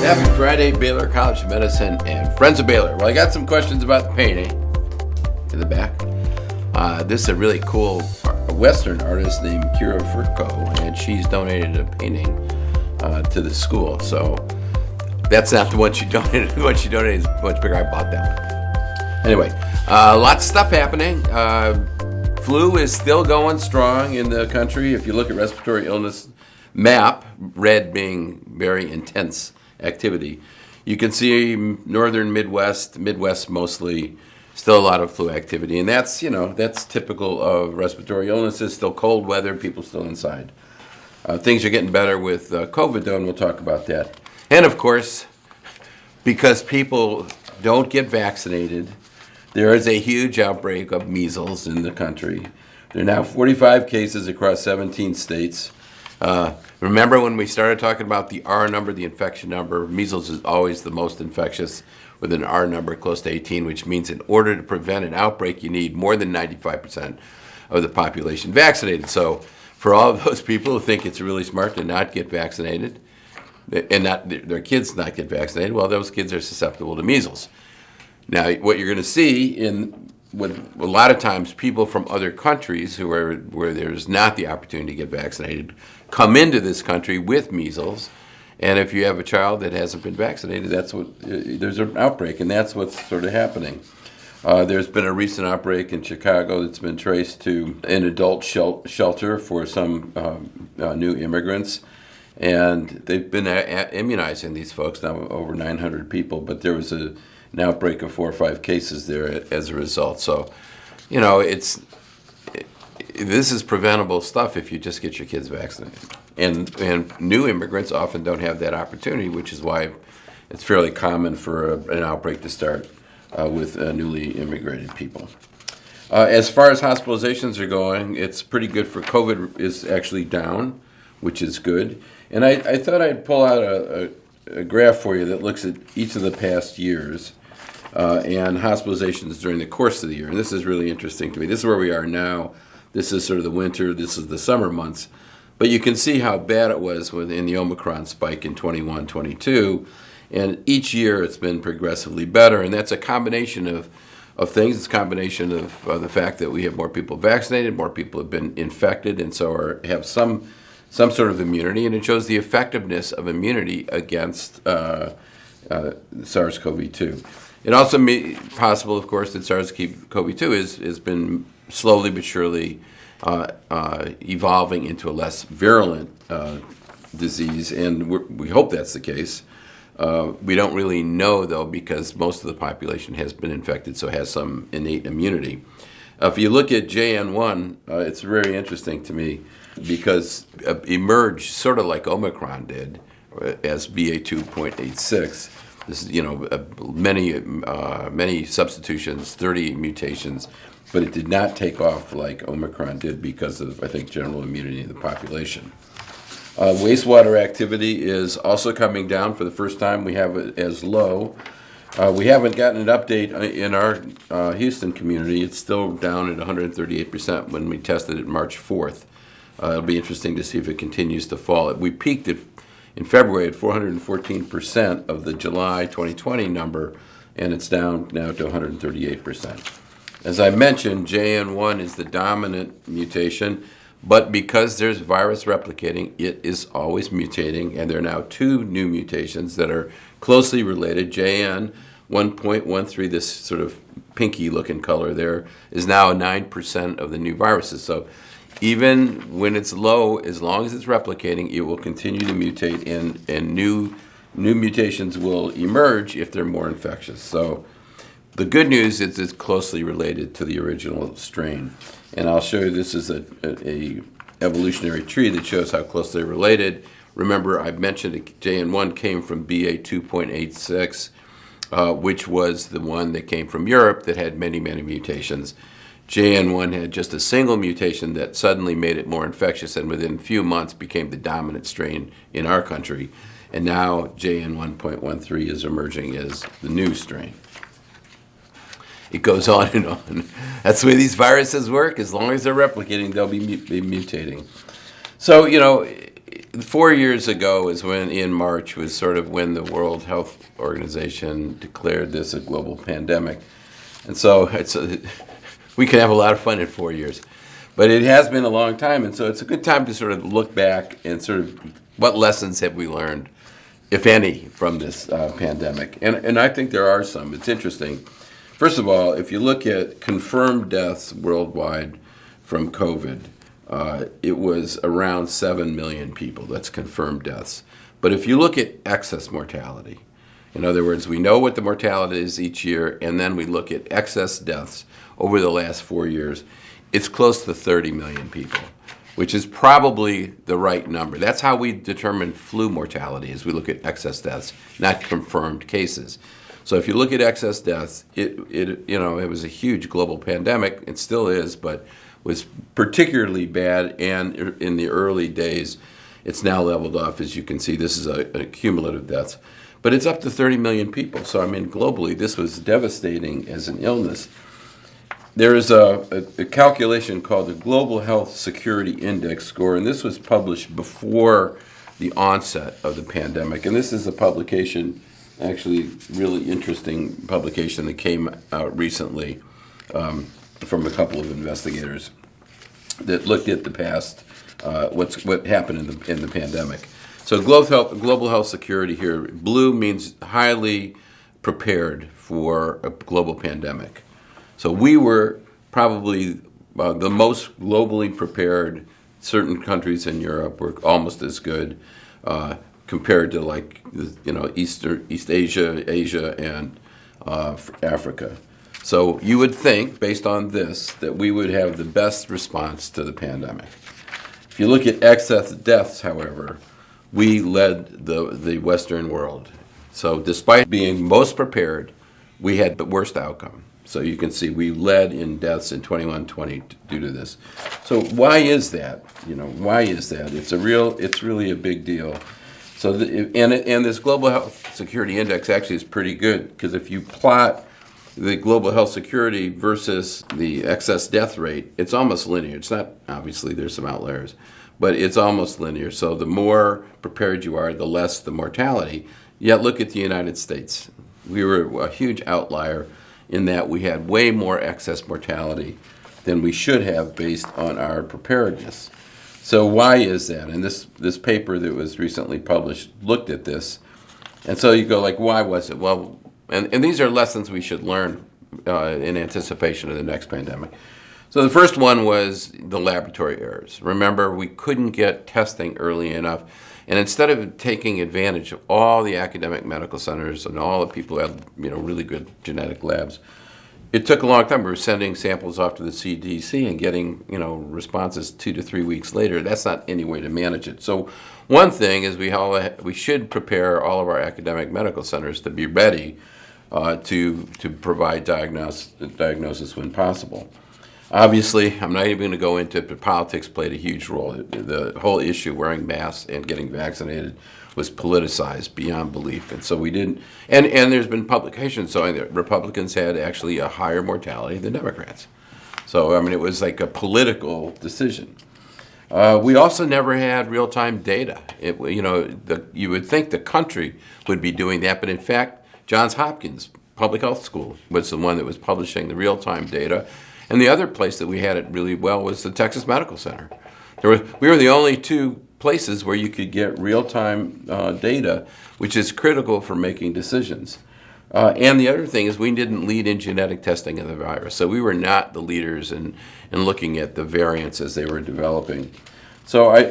Happy Friday, Baylor College of Medicine and Friends of Baylor. Well, I got some questions about the painting in the back. This is a really cool Western artist named Kira Furco, and she's donated a painting to the school. So that's not the one she donated. The one she donated is much bigger. I bought that one. Anyway, lots of stuff happening. Flu is still going strong in the country. If you look at respiratory illness map, red being very intense activity, you can see northern Midwest mostly, still a lot of flu activity, and that's typical of respiratory illnesses. Still cold weather, people still inside. Things are getting better with COVID though, and we'll talk about that. And of course, because people don't get vaccinated, there is a huge outbreak of measles in the country. There are now 45 cases across 17 states. Remember when we started talking about the R number, the infection number? Measles is always the most infectious with an R number close to 18, which means in order to prevent an outbreak, you need more than 95% of the population vaccinated. So for all of those people who think it's really smart to not get vaccinated and not their kids not get vaccinated, well, those kids are susceptible to measles. Now, what you're going to see with a lot of times people from other countries where there's not the opportunity to get vaccinated come into this country with measles, and if you have a child that hasn't been vaccinated, there's an outbreak, and that's what's sort of happening. There's been a recent outbreak in Chicago that's been traced to an adult shelter for some new immigrants, and they've been immunizing these folks, now over 900 people, but there was an outbreak of 4 or 5 cases there as a result. So, this is preventable stuff if you just get your kids vaccinated. And new immigrants often don't have that opportunity, which is why it's fairly common for an outbreak to start with newly immigrated people. As far as hospitalizations are going, it's pretty good for COVID is actually down, which is good. And I thought I'd pull out a graph for you that looks at each of the past years and hospitalizations during the course of the year. And this is really interesting to me. This is where we are now. This is sort of the winter. This is the summer months. But you can see how bad it was in the Omicron spike in 21, 22. And each year it's been progressively better. And that's a combination of things. It's a combination of the fact that we have more people vaccinated, more people have been infected, and so have some sort of immunity. And it shows the effectiveness of immunity against SARS-CoV-2. It also may be possible, of course, that SARS-CoV-2 has been slowly but surely evolving into a less virulent disease, and we hope that's the case. We don't really know, though, because most of the population has been infected, so has some innate immunity. If you look at JN1, it's very interesting to me because it emerged sort of like Omicron did as BA2.86. This is, many substitutions, 30 mutations, but it did not take off like Omicron did because of, I think, general immunity in the population. Wastewater activity is also coming down for the first time. We have it as low. We haven't gotten an update in our Houston community. It's still down at 138% when we tested it March 4th. It'll be interesting to see if it continues to fall. We peaked in February at 414% of the July 2020 number, and it's down now to 138%. As I mentioned, JN1 is the dominant mutation, but because there's virus replicating, it is always mutating, and there are now 2 new mutations that are closely related. JN 1.13, this sort of pinky-looking color there, is now 9% of the new viruses. So even when it's low, as long as it's replicating, it will continue to mutate, and new mutations will emerge if they're more infectious. So the good news is it's closely related to the original strain. And I'll show you, this is a evolutionary tree that shows how closely they're related. Remember, I mentioned JN1 came from BA2.86, which was the one that came from Europe that had many, many mutations. JN1 had just a single mutation that suddenly made it more infectious, and within a few months became the dominant strain in our country. And now JN 1.13 is emerging as the new strain. It goes on and on. That's the way these viruses work. As long as they're replicating, they'll be mutating. So, 4 years ago is when, in March, was sort of when the World Health Organization declared this a global pandemic. And so we can have a lot of fun in 4 years. But it has been a long time, and so it's a good time to sort of look back and sort of what lessons have we learned, if any, from this pandemic. And I think there are some. It's interesting. First of all, if you look at confirmed deaths worldwide from COVID, it was around 7 million people. That's confirmed deaths. But if you look at excess mortality, in other words, we know what the mortality is each year, and then we look at excess deaths over the last 4 years, it's close to 30 million people, which is probably the right number. That's how we determine flu mortality, is we look at excess deaths, not confirmed cases. So if you look at excess deaths, it was a huge global pandemic. It still is, but was particularly bad, and in the early days, it's now leveled off. As you can see, this is a cumulative deaths. But it's up to 30 million people. So, I mean, globally, this was devastating as an illness. There is a calculation called the Global Health Security Index score, and this was published before the onset of the pandemic. And this is a publication, actually really interesting publication that came out recently from a couple of investigators that looked at the past, what happened in the pandemic. So global health security here, blue means highly prepared for a global pandemic. So we were probably the most globally prepared. Certain countries in Europe were almost as good compared to East Asia, and Africa. So you would think, based on this, that we would have the best response to the pandemic. If you look at excess deaths, however, we led the Western world. So despite being most prepared, we had the worst outcome. So you can see we led in deaths in 21-20 due to this. So why is that? Why is that? It's really a big deal. So and this Global Health Security Index actually is pretty good, because if you plot the global health security versus the excess death rate, it's almost linear. It's not, obviously there's some outliers, but it's almost linear. So the more prepared you are, the less the mortality. Yet look at the United States. We were a huge outlier in that we had way more excess mortality than we should have based on our preparedness. So why is that? And this paper that was recently published looked at this. And so you go like, why was it? Well, and these are lessons we should learn in anticipation of the next pandemic. So the first one was the laboratory errors. Remember, we couldn't get testing early enough. And instead of taking advantage of all the academic medical centers and all the people who had really good genetic labs, it took a long time. We were sending samples off to the CDC and getting responses 2 to 3 weeks later. That's not any way to manage it. So one thing is we should prepare all of our academic medical centers to be ready to provide diagnosis when possible. Obviously, I'm not even going to go into it, but politics played a huge role. The whole issue, wearing masks and getting vaccinated, was politicized beyond belief. And so we didn't, and there's been publications showing that Republicans had actually a higher mortality than Democrats. So, I mean, it was like a political decision. We also never had real-time data. You would think the country would be doing that, but in fact, Johns Hopkins Public Health School was the one that was publishing the real-time data. And the other place that we had it really well was the Texas Medical Center. We were the only two places where you could get real-time data, which is critical for making decisions. And the other thing is we didn't lead in genetic testing of the virus. So we were not the leaders in looking at the variants as they were developing. So I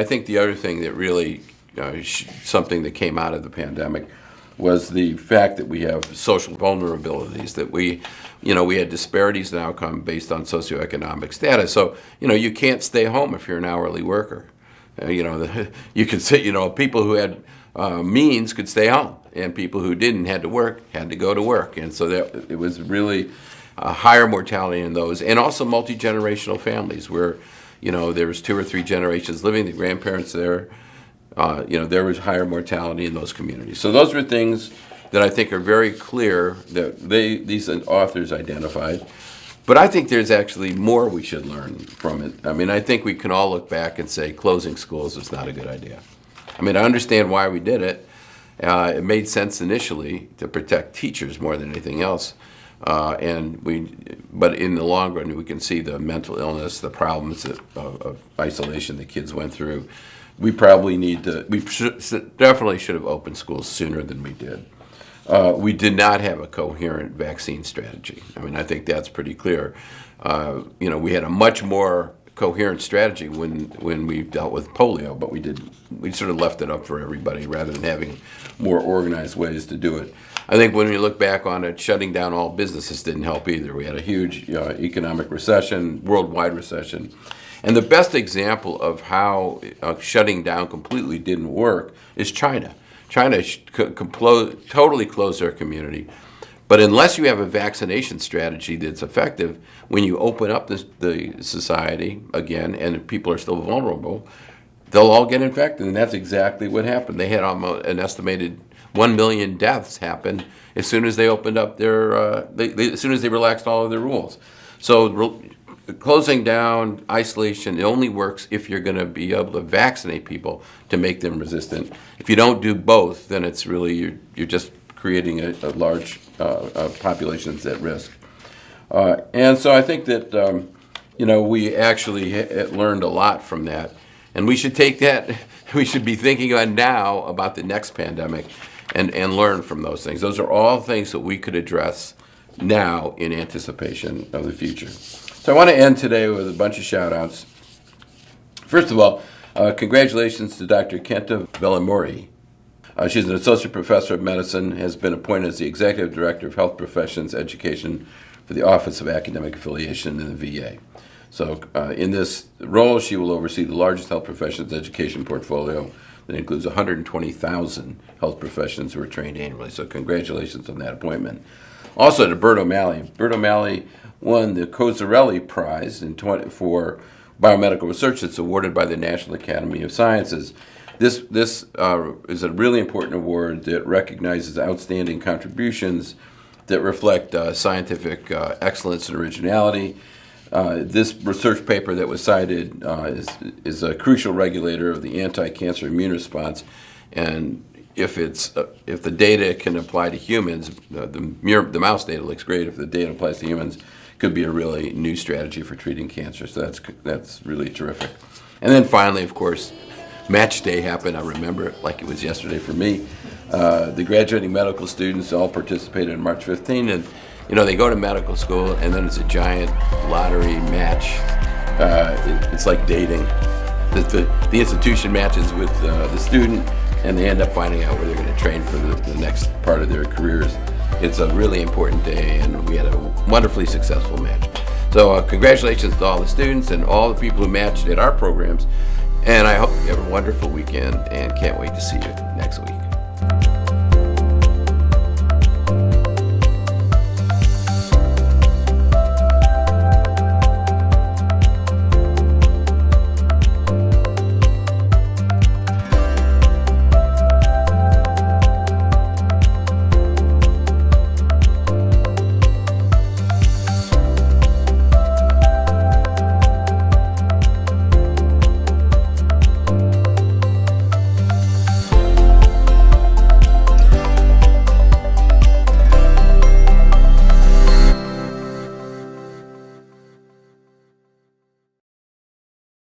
think the other thing that really, something that came out of the pandemic was the fact that we have social vulnerabilities, that we had disparities in outcome based on socioeconomic status. So, you can't stay home if you're an hourly worker. You could say, people who had means could stay home, and people who didn't had to go to work. And so it was really a higher mortality in those, and also multi-generational families where, there was 2 or 3 generations living, the grandparents there. There was higher mortality in those communities. So those were things that I think are very clear that these authors identified. But I think there's actually more we should learn from it. I mean, I think we can all look back and say closing schools was not a good idea. I mean, I understand why we did it. It made sense initially to protect teachers more than anything else. But in the long run, we can see the mental illness, the problems of isolation the kids went through. We definitely should have opened schools sooner than we did. We did not have a coherent vaccine strategy. I mean, I think that's pretty clear. We had a much more coherent strategy when we dealt with polio, but we sort of left it up for everybody rather than having more organized ways to do it. I think when we look back on it, shutting down all businesses didn't help either. We had a huge economic recession, worldwide recession. And the best example of how shutting down completely didn't work is China. China totally closed their community. But unless you have a vaccination strategy that's effective, when you open up the society again and people are still vulnerable, they'll all get infected. And that's exactly what happened. They had almost an estimated 1 million deaths happen as soon as they opened up as soon as they relaxed all of their rules. So closing down, isolation, it only works if you're going to be able to vaccinate people to make them resistant. If you don't do both, then it's really, you're just creating a large population that's at risk. And so I think that, we actually learned a lot from that. And we should take that, we should be thinking on now about the next pandemic and learn from those things. Those are all things that we could address now in anticipation of the future. So I want to end today with a bunch of shout-outs. First of all, congratulations to Dr. Kanta Velamuri. She's an associate professor of medicine, has been appointed as the executive director of health professions education for the Office of Academic Affiliation in the VA. So in this role, she will oversee the largest health professions education portfolio that includes 120,000 health professions who are trained annually. So congratulations on that appointment. Also to Bert O'Malley. Bert O'Malley won the Cozzarelli Prize for biomedical research that's awarded by the National Academy of Sciences. This is a really important award that recognizes outstanding contributions that reflect scientific excellence and originality. This research paper that was cited is a crucial regulator of the anti-cancer immune response, and if the data can apply to humans, the mouse data looks great. If the data applies to humans, it could be a really new strategy for treating cancer. So that's really terrific. And then finally, of course, Match Day happened. I remember it like it was yesterday for me. The graduating medical students all participated in March 15, and they go to medical school, and then it's a giant lottery match. It's like dating. The institution matches with the student, and they end up finding out where they're going to train for the next part of their careers. It's a really important day, and we had a wonderfully successful match. So congratulations to all the students and all the people who matched at our programs, and I hope you have a wonderful weekend and can't wait to see you next week.